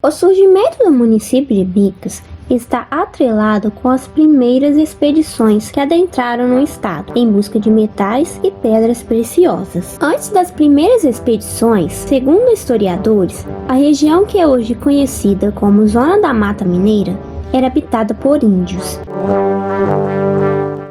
O surgimento do município de Bicas está atrelado com as primeiras expedições que adentraram no estado em busca de metais e pedras preciosas. Antes das primeiras expedições, segundo historiadores, a região que é hoje conhecida como Zona da Mata Mineira era habitada por índios.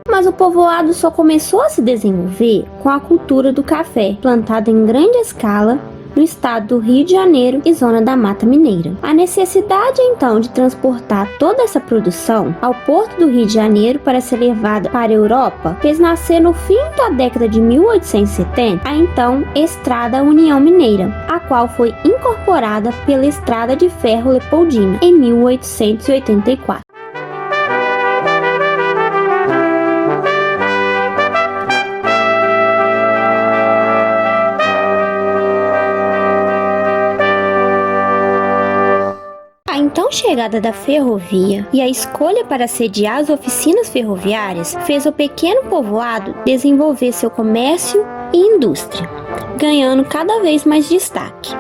Mas o povoado só começou a se desenvolver com a cultura do café, plantada em grande escala no estado do Rio de Janeiro e Zona da Mata Mineira. A necessidade então de transportar toda essa produção ao porto do Rio de Janeiro para ser levada para a Europa fez nascer no fim da década de 1870 a então Estrada União Mineira, a qual foi incorporada pela Estrada de Ferro Leopoldina em 1884. Então, chegada da ferrovia e a escolha para sediar as oficinas ferroviárias fez o pequeno povoado desenvolver seu comércio e indústria, ganhando cada vez mais destaque.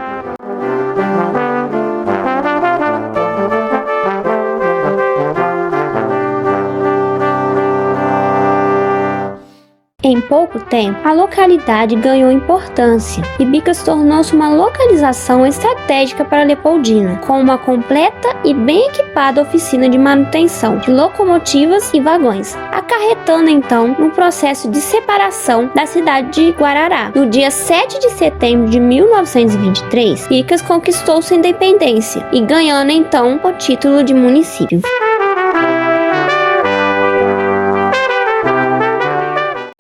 Em pouco tempo, a localidade ganhou importância e Bicas tornou-se uma localização estratégica para Leopoldina, com uma completa e bem equipada oficina de manutenção de locomotivas e vagões, acarretando então no processo de separação da cidade de Guarará. No dia 7 de setembro de 1923, Bicas conquistou sua independência e ganhando então o título de município.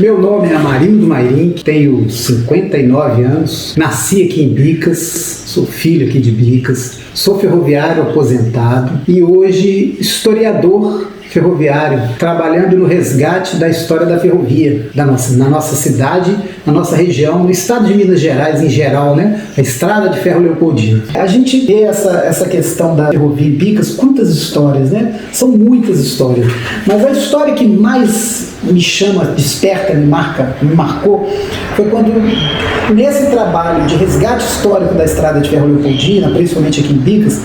Meu nome é Amarildo Mairim, tenho 59 anos, nasci aqui em Bicas, sou filho aqui de Bicas, sou ferroviário aposentado e hoje historiador ferroviário, trabalhando no resgate da história da ferrovia na nossa cidade, na nossa região, no estado de Minas Gerais em geral, né? A Estrada de Ferro Leopoldina. A gente vê essa questão da ferrovia em Bicas, quantas histórias, né? São muitas histórias, mas a história que mais me chama, desperta, me marcou, foi quando, nesse trabalho de resgate histórico da Estrada de Ferro Leopoldina, principalmente aqui em Bicas,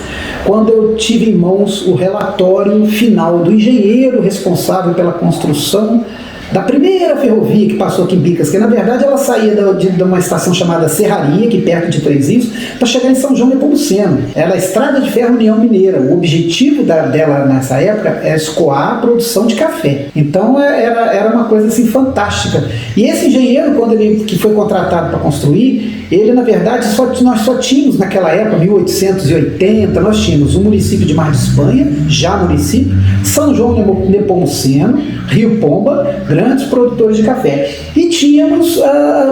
quando eu tive em mãos o relatório final do engenheiro responsável pela construção da primeira ferrovia que passou aqui em Bicas, que na verdade ela saía de uma estação chamada Serraria, aqui perto de Três Rios, para chegar em São João Nepomuceno. Era a Estrada de Ferro União Mineira. O objetivo dela nessa época é escoar a produção de café. Então era uma coisa assim fantástica. E esse engenheiro, quando que foi contratado para construir, ele na verdade nós só tínhamos naquela época, 1880, nós tínhamos o município de Mar de Espanha, já município, São João Nepomuceno, Rio Pomba, grandes produtores de café. E tínhamos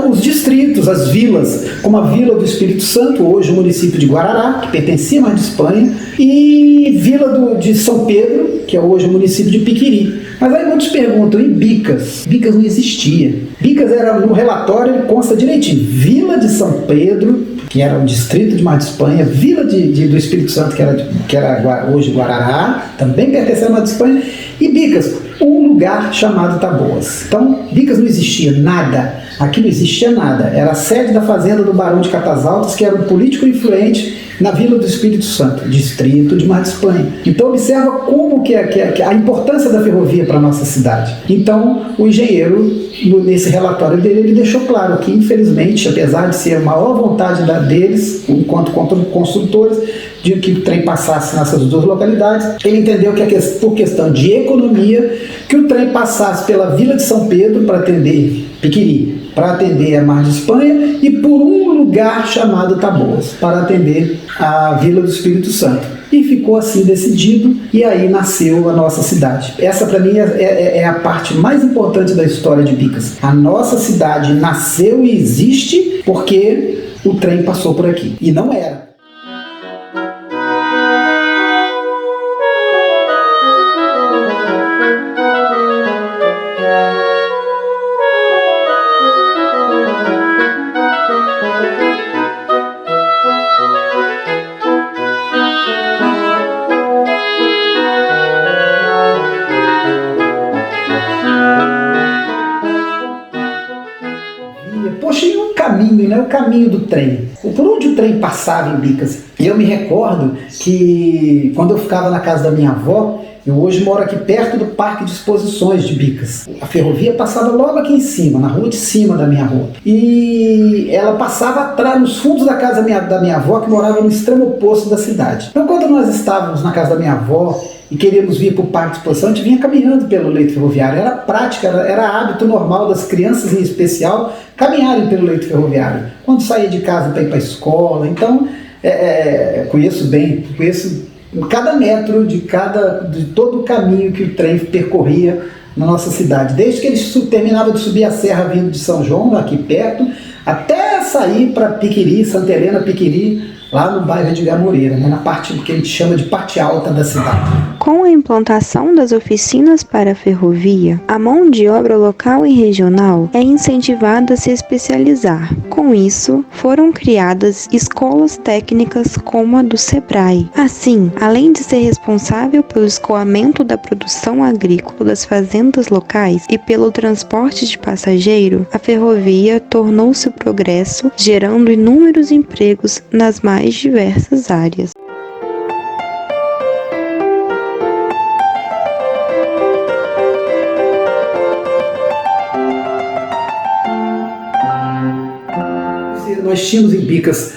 os distritos, as vilas, como a Vila do Espírito Santo, hoje o município de Guarará, que pertencia a Mar de Espanha, e Vila de São Pedro, que é hoje o município de Piquiri. Mas aí muitos perguntam, e Bicas? Bicas não existia. Bicas era, no relatório, consta direitinho, Vila de São Pedro, que era o distrito de Mar de Espanha, Vila do Espírito Santo, que era hoje Guarará, também pertencia a Mar de Espanha, e Bicas, um lugar chamado Taboas. Então, Bicas não existia nada, aqui não existia nada. Era a sede da fazenda do Barão de Catas Altas, que era um político influente na Vila do Espírito Santo, distrito de Mar de Espanha. Então, observa como que a importância da ferrovia para a nossa cidade. Então, o engenheiro, nesse relatório dele, ele deixou claro que, infelizmente, apesar de ser a maior vontade deles, enquanto construtores, de que o trem passasse nessas duas localidades, ele entendeu que, por questão de economia, que o trem passasse pela Vila de São Pedro para atender Piquiri, para atender a Mar de Espanha, e por um lugar chamado Taboas, para atender a Vila do Espírito Santo. E ficou assim decidido, e aí nasceu a nossa cidade. Essa, para mim, é a parte mais importante da história de Bicas. A nossa cidade nasceu e existe porque o trem passou por aqui. E não era. Poxa, e um caminho caminho, né? O caminho do trem. Por onde o trem passava em Bicas. E eu me recordo que quando eu ficava na casa da minha avó, eu hoje moro aqui perto do Parque de Exposições de Bicas. A ferrovia passava logo aqui em cima, na rua de cima da minha rua. E ela passava atrás, nos fundos da casa da minha avó, que morava no extremo oposto da cidade. Então, quando nós estávamos na casa da minha avó e queríamos vir para o Parque de Exposição, a gente vinha caminhando pelo leito ferroviário. Era prática, era hábito normal das crianças, em especial, caminharem pelo leito ferroviário. Quando saía de casa para ir para a escola. Então, conheço cada metro de todo o caminho que o trem percorria na nossa cidade. Desde que ele terminava de subir a serra vindo de São João, aqui perto, até sair para Piquiri, Santa Helena, Piquiri, lá no bairro Edgar Moreira, né, na parte que a gente chama de parte alta da cidade. Com a implantação das oficinas para a ferrovia, a mão de obra local e regional é incentivada a se especializar. Com isso, foram criadas escolas técnicas como a do Sebrae. Assim, além de ser responsável pelo escoamento da produção agrícola das fazendas locais e pelo transporte de passageiro, a ferrovia tornou-se progresso, gerando inúmeros empregos nas mais diversas áreas. Nós tínhamos em Bicas,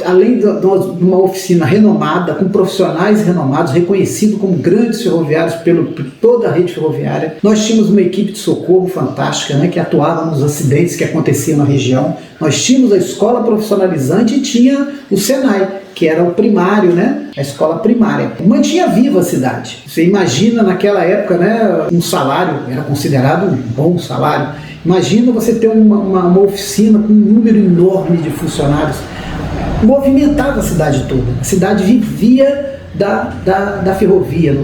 além de uma oficina renomada, com profissionais renomados, reconhecidos como grandes ferroviários por toda a rede ferroviária, nós tínhamos uma equipe de socorro fantástica, né, que atuava nos acidentes que aconteciam na região. Nós tínhamos a escola profissionalizante e tinha o Senai, que era o primário, né, a escola primária. Mantinha viva a cidade. Você imagina naquela época, né, um salário, era considerado um bom salário. Imagina você ter uma oficina com um número enorme de funcionários. Movimentava a cidade toda. A cidade vivia da ferrovia.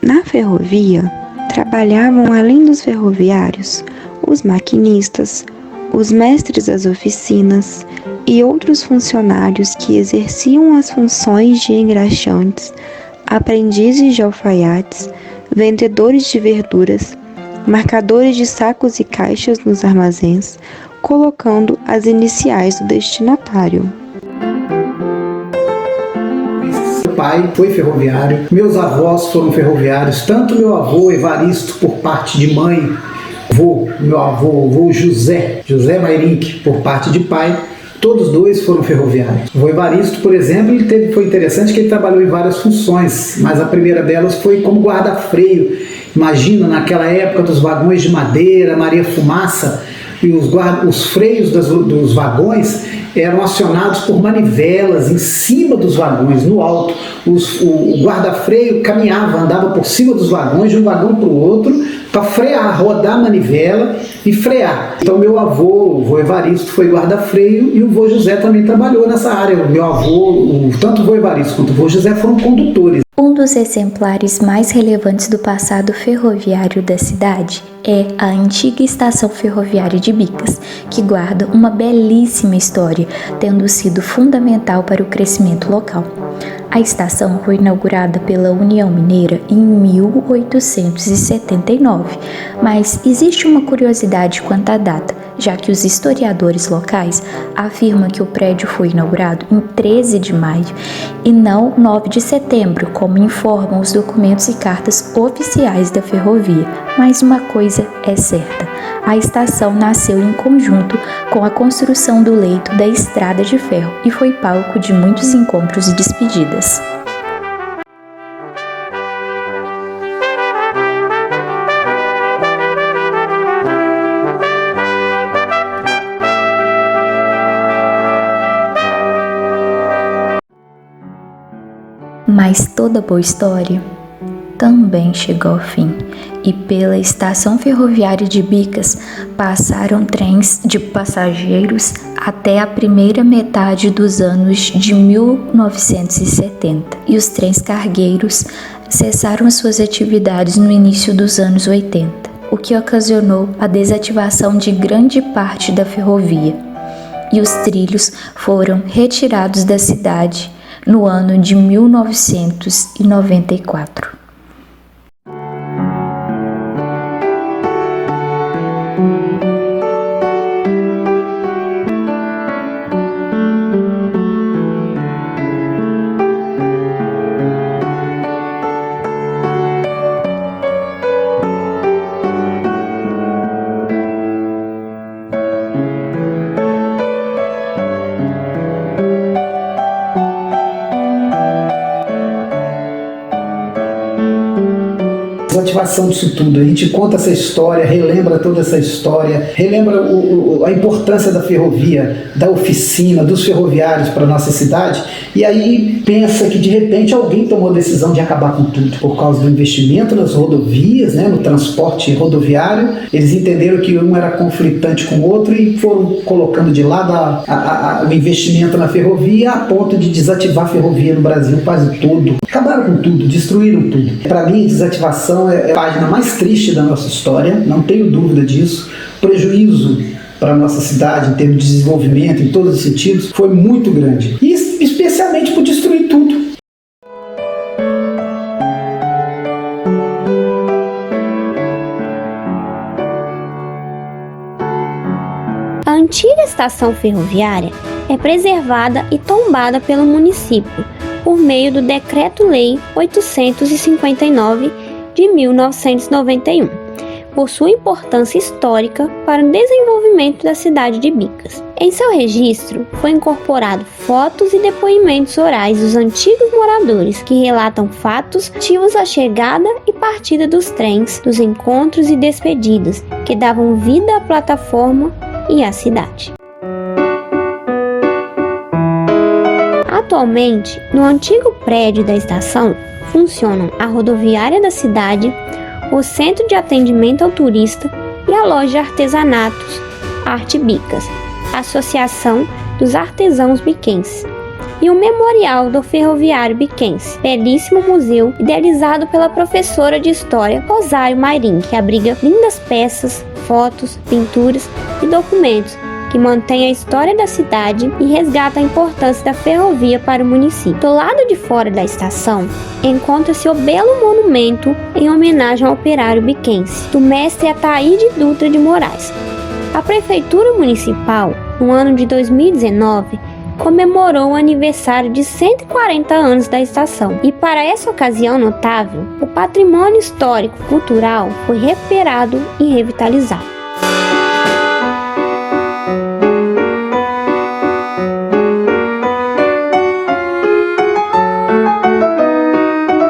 Na ferrovia, trabalhavam além dos ferroviários, os maquinistas, os mestres das oficinas e outros funcionários que exerciam as funções de engraxantes, aprendizes de alfaiates, vendedores de verduras, marcadores de sacos e caixas nos armazéns, colocando as iniciais do destinatário. Meu pai foi ferroviário, meus avós foram ferroviários, tanto meu avô Evaristo por parte de mãe, meu avô José Mairink por parte de pai, todos dois foram ferroviários. O Evaristo, por exemplo, foi interessante que ele trabalhou em várias funções, mas a primeira delas foi como guarda-freio. Imagina, naquela época dos vagões de madeira, Maria Fumaça, e os freios dos vagões eram acionados por manivelas em cima dos vagões, no alto. O guarda-freio andava por cima dos vagões, de um vagão para o outro, para frear, rodar a manivela e frear. Então meu avô Evaristo foi guarda-freio e o vô José também trabalhou nessa área. O meu avô, tanto o vô Evaristo quanto o vô José foram condutores. Um dos exemplares mais relevantes do passado ferroviário da cidade é a antiga estação ferroviária de Bicas, que guarda uma belíssima história, tendo sido fundamental para o crescimento local. A estação foi inaugurada pela União Mineira em 1879, mas existe uma curiosidade quanto à data, já que os historiadores locais afirmam que o prédio foi inaugurado em 13 de maio e não 9 de setembro, como informam os documentos e cartas oficiais da ferrovia. Mas uma coisa é certa: a estação nasceu em conjunto com a construção do leito da estrada de ferro e foi palco de muitos encontros e despedidas. Mas toda boa história também chegou ao fim, e pela estação ferroviária de Bicas passaram trens de passageiros até a primeira metade dos anos de 1970, e os trens cargueiros cessaram suas atividades no início dos anos 80, o que ocasionou a desativação de grande parte da ferrovia, e os trilhos foram retirados da cidade no ano de 1994. desativação disso tudo. A gente conta essa história, relembra toda essa história, relembra a importância da ferrovia, da oficina, dos ferroviários para a nossa cidade, e aí pensa que de repente alguém tomou a decisão de acabar com tudo por causa do investimento nas rodovias, né, no transporte rodoviário. Eles entenderam que um era conflitante com o outro e foram colocando de lado o investimento na ferrovia, a ponto de desativar a ferrovia no Brasil quase todo. Acabaram com tudo, destruíram tudo. Para mim, desativação é a página mais triste da nossa história, não tenho dúvida disso. Prejuízo para a nossa cidade, em termos de desenvolvimento, em todos os sentidos, foi muito grande. E especialmente por destruir tudo. A antiga estação ferroviária é preservada e tombada pelo município por meio do Decreto-Lei 859 de 1991, por sua importância histórica para o desenvolvimento da cidade de Bicas. Em seu registro, foi incorporado fotos e depoimentos orais dos antigos moradores que relatam fatos relativos à chegada e partida dos trens, dos encontros e despedidas que davam vida à plataforma e à cidade. Atualmente, no antigo prédio da estação, funcionam a rodoviária da cidade, o centro de atendimento ao turista e a loja de artesanatos Arte Bicas, Associação dos Artesãos Biquenses, e o Memorial do Ferroviário Biquense, belíssimo museu idealizado pela professora de História Rosário Mairim, que abriga lindas peças, fotos, pinturas e documentos que mantém a história da cidade e resgata a importância da ferrovia para o município. Do lado de fora da estação, encontra-se o belo monumento em homenagem ao operário biquense, do mestre Ataíde Dutra de Moraes. A Prefeitura Municipal, no ano de 2019, comemorou o aniversário de 140 anos da estação. E para essa ocasião notável, o patrimônio histórico-cultural foi recuperado e revitalizado.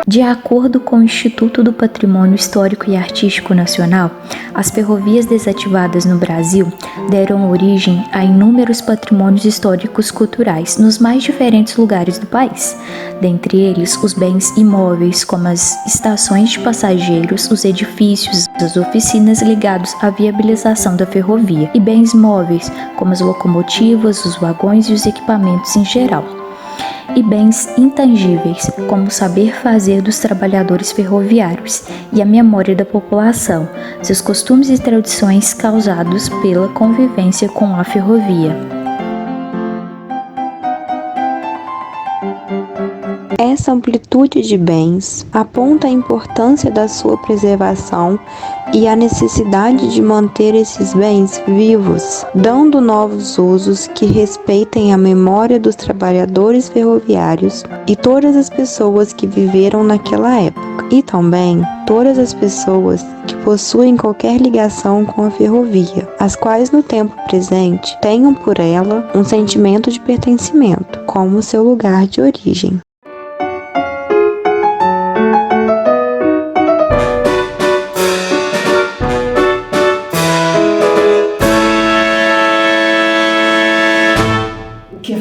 De acordo com o Instituto do Patrimônio Histórico e Artístico Nacional, as ferrovias desativadas no Brasil deram origem a inúmeros patrimônios históricos culturais nos mais diferentes lugares do país. Dentre eles, os bens imóveis, como as estações de passageiros, os edifícios, as oficinas ligados à viabilização da ferrovia, e bens móveis, como as locomotivas, os vagões e os equipamentos em geral. E bens intangíveis, como o saber fazer dos trabalhadores ferroviários e a memória da população, seus costumes e tradições causados pela convivência com a ferrovia. Essa amplitude de bens aponta a importância da sua preservação e a necessidade de manter esses bens vivos, dando novos usos que respeitem a memória dos trabalhadores ferroviários e todas as pessoas que viveram naquela época, e também todas as pessoas que possuem qualquer ligação com a ferrovia, as quais no tempo presente tenham por ela um sentimento de pertencimento, como seu lugar de origem.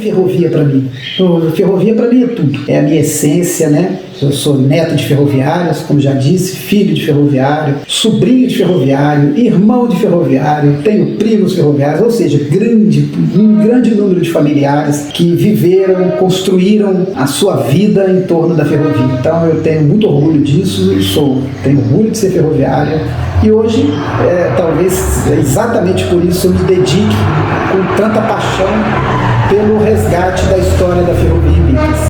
Ferrovia para mim. Ferrovia para mim é tudo. É a minha essência, né? Eu sou neto de ferroviários, como já disse, filho de ferroviário, sobrinho de ferroviário, irmão de ferroviário, tenho primos ferroviários, ou seja, um grande número de familiares que viveram, construíram a sua vida em torno da ferrovia. Então eu tenho muito orgulho disso, tenho orgulho de ser ferroviário e hoje, talvez exatamente por isso, eu me dedique com tanta paixão pelo resgate da história da ferrovia em Bicas.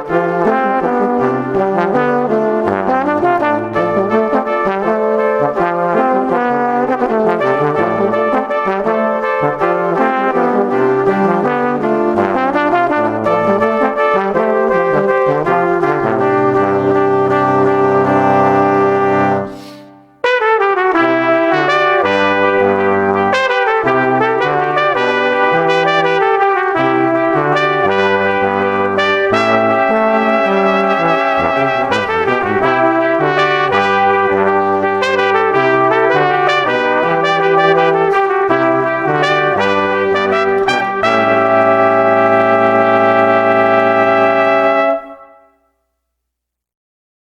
Música